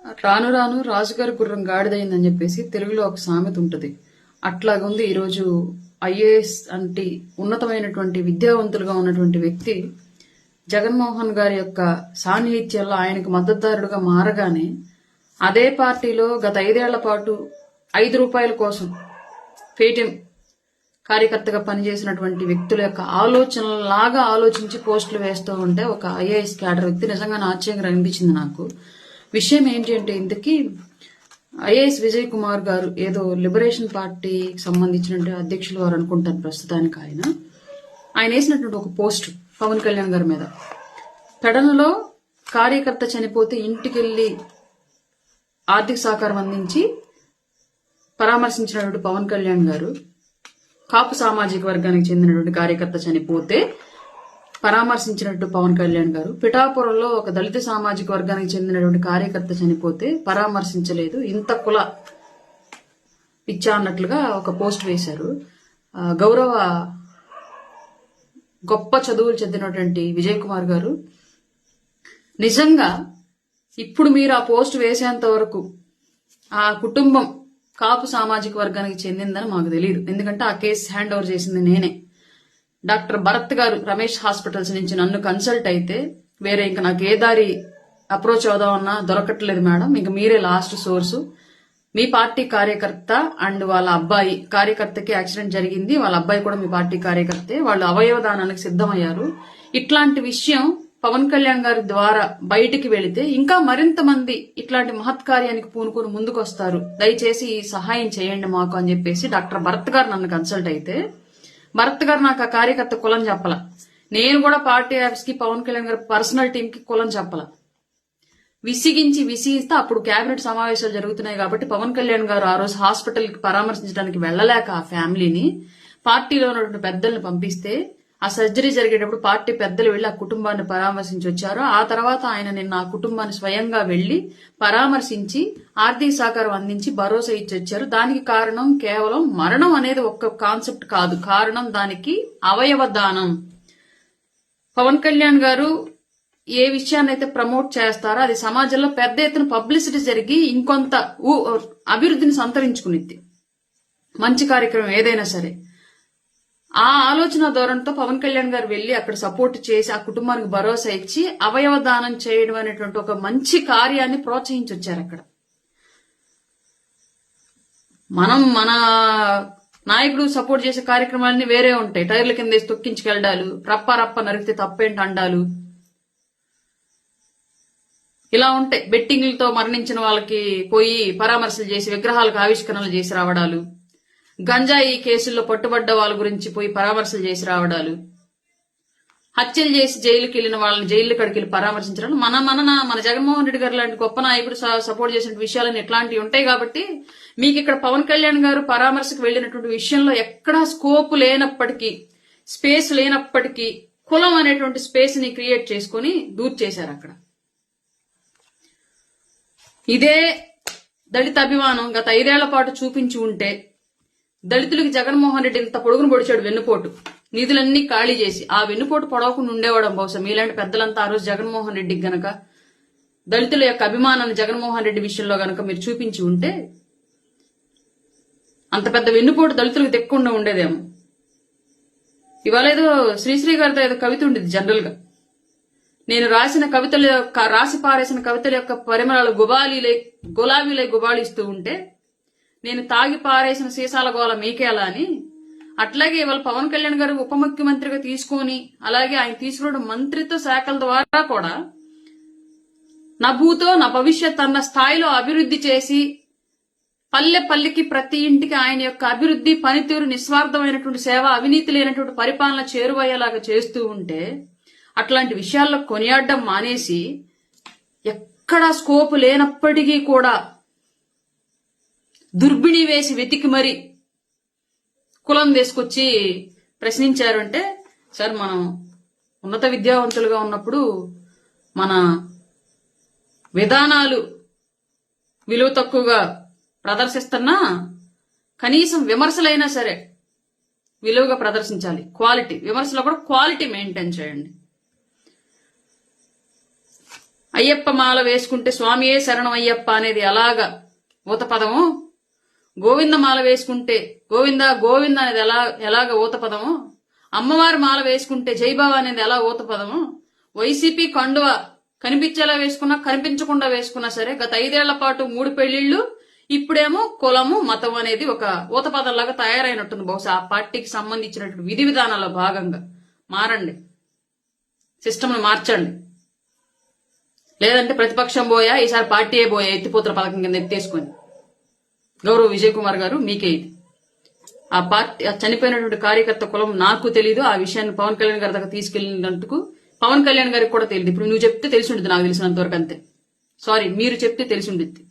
రాను రాను రాజుగారి గుర్రం గాడిదైందని చెప్పేసి తెలుగులో ఒక సామెత ఉంటుంది. అట్లాగుంది ఈరోజు ఐఏఎస్ అంటే ఉన్నతమైనటువంటి విద్యావంతులుగా ఉన్నటువంటి వ్యక్తి జగన్మోహన్ గారి యొక్క సాన్నిహిత్యంలో ఆయనకు మద్దతుదారుడుగా మారగానే అదే పార్టీలో గత 5 ఏళ్ల పాటు ₹5 కోసం పేటీఎం కార్యకర్తగా పనిచేసినటువంటి వ్యక్తుల యొక్క ఆలోచనలాగా ఆలోచించి పోస్టులు వేస్తూ ఉంటే ఒక ఐఏఎస్ క్యాడర్ వ్యక్తి నిజంగా ఆశ్చర్యంగా అనిపించింది నాకు. విషయం ఏంటి అంటే ఇంతకీ ఐఏఎస్ విజయ్ కుమార్ గారు ఏదో లిబరేషన్ పార్టీకి సంబంధించిన అధ్యక్షులు వారు అనుకుంటారు ప్రస్తుతానికి. ఆయన వేసినటువంటి ఒక పోస్ట్ పవన్ కళ్యాణ్ గారి మీద, పెడనలో కార్యకర్త చనిపోతే ఇంటికెళ్లి ఆర్థిక సహకారం అందించి పరామర్శించినటువంటి పవన్ కళ్యాణ్ గారు, కాపు సామాజిక వర్గానికి చెందినటువంటి కార్యకర్త చనిపోతే పరామర్శించినట్టు పవన్ కళ్యాణ్ గారు, పిఠాపురంలో ఒక దళిత సామాజిక వర్గానికి చెందినటువంటి కార్యకర్త చనిపోతే పరామర్శించలేదు, ఇంత కుల పిచ్చా అన్నట్లుగా ఒక పోస్ట్ వేశారు. గొప్ప చదువులు చెందినటువంటి విజయ్ కుమార్ గారు, నిజంగా ఇప్పుడు మీరు ఆ పోస్ట్ వేసేంత వరకు ఆ కుటుంబం కాపు సామాజిక వర్గానికి చెందిందని మాకు తెలియదు. ఎందుకంటే ఆ కేసు హ్యాండ్ ఓవర్ చేసింది నేనే. డాక్టర్ భరత్ గారు రమేష్ హాస్పిటల్స్ నుంచి నన్ను కన్సల్ట్ అయితే వేరే ఇంకా నాకు ఏ దారి అప్రోచ్ అవుదామన్నా దొరకట్లేదు మేడం, ఇంక మీరే లాస్ట్ సోర్సు. మీ పార్టీ కార్యకర్త అండ్ వాళ్ళ అబ్బాయి, కార్యకర్తకి యాక్సిడెంట్ జరిగింది, వాళ్ళ అబ్బాయి కూడా మీ పార్టీ కార్యకర్తే, వాళ్ళు అవయవదానానికి సిద్ధమయ్యారు. ఇట్లాంటి విషయం పవన్ కళ్యాణ్ గారి ద్వారా బయటికి వెళితే ఇంకా మరింత మంది ఇట్లాంటి మహత్కార్యానికి పూనుకొని ముందుకొస్తారు, దయచేసి సహాయం చేయండి మాకు అని చెప్పేసి డాక్టర్ భరత్ గారు నన్ను కన్సల్ట్ అయితే, భరత్ గారు నాకు ఆ కార్యకర్త కులం చెప్పల, నేను కూడా పార్టీ ఆఫీస్ కి పవన్ కళ్యాణ్ గారి పర్సనల్ టీం కి కులం చెప్పల. విసిగిస్తే అప్పుడు కేబినెట్ సమావేశాలు జరుగుతున్నాయి కాబట్టి పవన్ కళ్యాణ్ గారు ఆ రోజు హాస్పిటల్ కి పరామర్శించడానికి వెళ్లలేక ఆ ఫ్యామిలీని పార్టీలో ఉన్నటువంటి పెద్దల్ని పంపిస్తే ఆ సర్జరీ జరిగేటప్పుడు పార్టీ పెద్దలు వెళ్లి ఆ కుటుంబాన్ని పరామర్శించి వచ్చారు. ఆ తర్వాత ఆయన నిన్న ఆ కుటుంబాన్ని స్వయంగా వెళ్లి పరామర్శించి ఆర్థిక సహకారం అందించి భరోసా ఇచ్చి వచ్చారు. దానికి కారణం కేవలం మరణం అనేది ఒక్క కాన్సెప్ట్ కాదు, కారణం దానికి అవయవ దానం. పవన్ కళ్యాణ్ గారు ఏ విషయాన్నైతే ప్రమోట్ చేస్తారో అది సమాజంలో పెద్ద ఎత్తున పబ్లిసిటీ జరిగి ఇంకొంత అభివృద్ధిని సంతరించుకునిద్ది. మంచి కార్యక్రమం ఏదైనా సరే ఆ ఆలోచన ధోరణితో పవన్ కళ్యాణ్ గారు వెళ్లి అక్కడ సపోర్ట్ చేసి ఆ కుటుంబానికి భరోసా ఇచ్చి అవయవ దానం చేయడం అనేటువంటి ఒక మంచి కార్యాన్ని ప్రోత్సహించి వచ్చారు. అక్కడ మన నాయకుడు సపోర్ట్ చేసే కార్యక్రమాలన్నీ వేరే ఉంటాయి. టైర్ల కింద వేసి తొక్కించుకెళ్ళడాలు, రప్ప నరికితే తప్పేంటి అండాలు, ఇలా ఉంటాయి. బెట్టింగ్లతో మరణించిన వాళ్ళకి పోయి పరామర్శలు చేసి విగ్రహాలకు ఆవిష్కరణలు చేసి రావడాలు, గంజాయి కేసుల్లో పట్టుబడ్డ వాళ్ళ గురించి పోయి పరామర్శలు చేసి రావడాలు, హత్యలు చేసి జైలుకి వెళ్లిన వాళ్ళని జైలు కడికి వెళ్ళి పరామర్శించడం, మన జగన్మోహన్ రెడ్డి గారు లాంటి గొప్ప నాయకుడు సపోర్ట్ చేసిన విషయాలని ఇట్లాంటివి ఉంటాయి. కాబట్టి మీకు ఇక్కడ పవన్ కళ్యాణ్ గారు పరామర్శకు వెళ్లినటువంటి విషయంలో ఎక్కడా స్కోప్ లేనప్పటికీ, స్పేస్ లేనప్పటికీ కులం అనేటువంటి స్పేస్ ని క్రియేట్ చేసుకుని దూర్ చేశారు. అక్కడ ఇదే దళిత అభిమానం గత 5 ఏళ్ల పాటు చూపించి ఉంటే దళితులకి జగన్మోహన్ రెడ్డి ఇంత పొడుగును పొడిచాడు వెన్నుపోటు, నిధులన్నీ ఖాళీ చేసి ఆ వెన్నుపోటు పొడవకుండా ఉండేవాడు. బహుశా మీలాంటి పెద్దలంతా ఆ రోజు జగన్మోహన్ రెడ్డికి గనక దళితుల యొక్క అభిమానాన్ని జగన్మోహన్ రెడ్డి విషయంలో గనక మీరు చూపించి ఉంటే అంత పెద్ద వెన్నుపోటు దళితులకు తెక్కకుండా ఉండేదేమో. ఇవాళ ఏదో శ్రీశ్రీ గారితో ఏదో కవిత ఉండేది జనరల్ గా, నేను రాసి పారేసిన కవితల యొక్క పరిమళాలు గులాబీలై గుబాళిస్తూ ఉంటే నేను తాగి పారేసిన సీసాల గోల మీకేలా అని. అట్లాగే ఇవాళ పవన్ కళ్యాణ్ గారు ఉప ముఖ్యమంత్రిగా తీసుకొని, అలాగే ఆయన తీసుకున్న మంత్రిత్వ శాఖల ద్వారా కూడా నా భూతో నా భవిష్యత్ అన్న స్థాయిలో అభివృద్ధి చేసి పల్లెకి ప్రతి ఇంటికి ఆయన యొక్క అభివృద్ధి, పనితీరు, నిస్వార్థమైనటువంటి సేవ, అవినీతి లేనటువంటి పరిపాలన చేరువయ్యేలాగా చేస్తూ ఉంటే అట్లాంటి విషయాల్లో కొనియాడడం మానేసి ఎక్కడా స్కోప్ లేనప్పటికీ కూడా దుర్బిణి వేసి వెతికి మరి కులం తీసుకొచ్చి ప్రశ్నించారు అంటే, సార్ మనం ఉన్నత విద్యావంతులుగా ఉన్నప్పుడు మన విధానాలు విలువ తక్కువగా ప్రదర్శిస్తున్నా కనీసం విమర్శలైనా సరే విలువగా ప్రదర్శించాలి. విమర్శలో కూడా క్వాలిటీ మెయింటైన్ చేయండి. అయ్యప్ప మాల వేసుకుంటే స్వామియే శరణం అయ్యప్ప అనేది ఎలాగా ఊత పదము, గోవింద మాల వేసుకుంటే గోవింద గోవింద అనేది ఎలాగ ఊత పదము, అమ్మవారి మాల వేసుకుంటే జైబాబా అనేది ఎలా ఊత పదము, వైసీపీ కండువ కనిపించేలా వేసుకున్నా కనిపించకుండా వేసుకున్నా సరే గత 5 ఏళ్ల పాటు 3 పెళ్లిళ్లు, ఇప్పుడేమో కులము మతం అనేది ఒక ఊత పదంలాగా తయారైనట్టుంది. బహుశా ఆ పార్టీకి సంబంధించినటువంటి విధి విధానాల్లో భాగంగా మారండి, సిస్టమ్ను మార్చండి. లేదంటే ప్రతిపక్షం పోయా, ఈసారి పార్టీయే పోయా ఎత్తిపోతుల పథకం కింద ఎత్తేసుకొని. గౌరవ్ విజయ్ కుమార్ గారు మీకే ఇది. ఆ పార్టీ చనిపోయినటువంటి కార్యకర్త కులం నాకు తెలీదు. ఆ విషయాన్ని పవన్ కళ్యాణ్ గారి దగ్గర తీసుకెళ్లినందుకు పవన్ కళ్యాణ్ గారికి కూడా తెలియదు. ఇప్పుడు నువ్వు చెప్తే తెలిసి ఉంటుంది, నాకు తెలిసినంత వరకు అంతే. సారీ, మీరు చెప్తే తెలిసి ఉంటుంది.